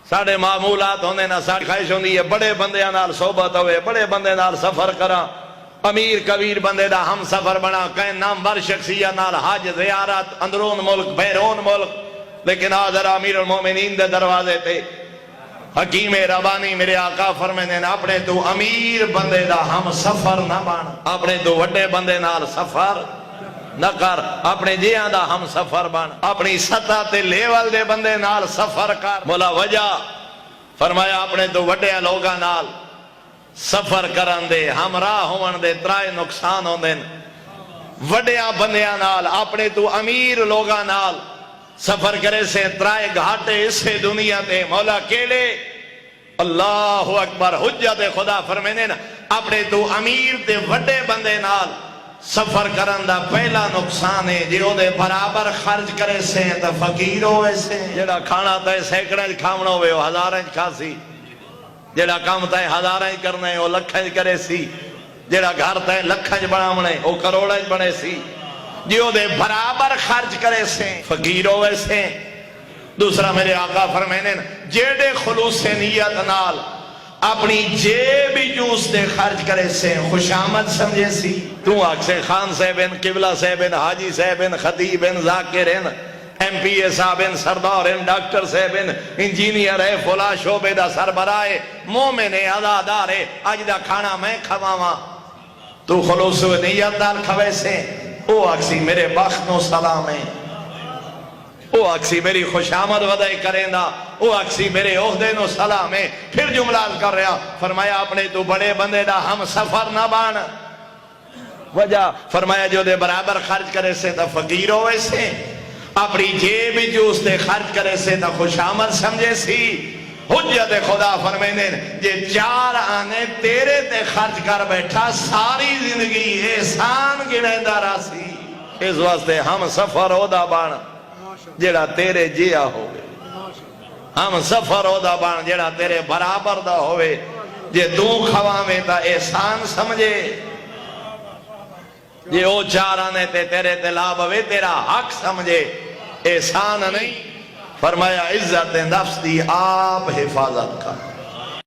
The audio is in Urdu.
ساڑھے معمولات ہونے نا ساڑھی خواہش ہوندی ہے بڑے بندیاں نال صحبت ہوئے، بڑے بندے نال سفر کرا، امیر کبیر بندے دا ہم سفر بنا، کہیں نامور شخصیت نال حج زیارت اندرون ملک بیرون ملک، لیکن آدھر امیر المومنین دے دروازے تے حکیم ربانی میرے آقا فرمینے اپنے تو امیر بندے دا ہم سفر نہ بن، اپنے تو وڈے بندے نال سفر نہ کر، اپنے جیاں دا ہم سفر بن، اپنی سطح تے لیول دے بندے نال سفر کر۔ مولا وجہ فرمایا اپنے تو وڈے لوگاں نال سفر کرن دے ہمراہ ہون دے ترائے نقصان ہون دے، وڈیاں بندیاں نال اپنے تو امیر لوگاں نال سفر کرے سے ترائے گھاٹے اسے دنیا تے مولا کیڑے؟ اللہ اکبر، حجت خدا فرمینے اپنے تو امیر تے وڈے بندے نال سفر کرن دا پہلا نقصان ہے جی او دے برابر خرچ کرے سے تا فقیر ہوئے سے، جڑا کھانا تے سینکڑے کھاونا ہوئے وہ ہزاریں کھاسی، جڑا کام تے ہزاریں کرنے وہ لکھیں کرے سی، جڑا گھر تے لکھیں بناونے وہ کروڑیں بنے سی، جو دے برابر خرچ کرے سے فقیر ہوئے سے۔ دوسرا میرے آقا فرمینے جیڑے خلوص نیت نال اپنی جیب جوس دے خرچ کرے سے خوش آمد سمجھے سی، تو آگ سے خان صاحبین، قبلہ صاحبین، حاجی صاحبین، خطیبین، ذاکرین، ایم پی اے صاحبین، سردارین، ڈاکٹر صاحبین، انجینئر ہے، فلا شعبے دا سربراہ، مومن ہے، عزادار ہے، آج دا کھانا میں کھواواں، تو خلوص نیت نال کھوے سے او آکسی میرے بخت نو سلام ہے، او آکسی میری خوش آمد ودائی کریں دا، او آکسی میرے عہدے نو سلام ہے۔ پھر جملات کر رہا فرمایا اپنے تو بڑے بندے دا ہم سفر نہ بان، وجہ فرمایا جو دے برابر خرچ کرے سے تا فقیر ہوئے سے، اپنی جیب جو اس دے خرچ کرے سے تا خوش آمد سمجھے سی۔ حجت خدا فرمینے جے چار آنے تیرے تے خرچ کر بیٹھا ساری زندگی احسان گنے دارا سی، اس واسطے ہم سفر ہو دا بان جیڑا تیرے جیا ہوئے، ہم سفر ہو دا بان جیڑا تیرے برابر دا ہوئے، جے دو کھواویں تا احسان سمجھے، جے او چار آنے تے تیرے تے لاب ہوئے تیرا حق سمجھے، احسان نہیں۔ فرمایا عزت نفس دی آپ حفاظت کا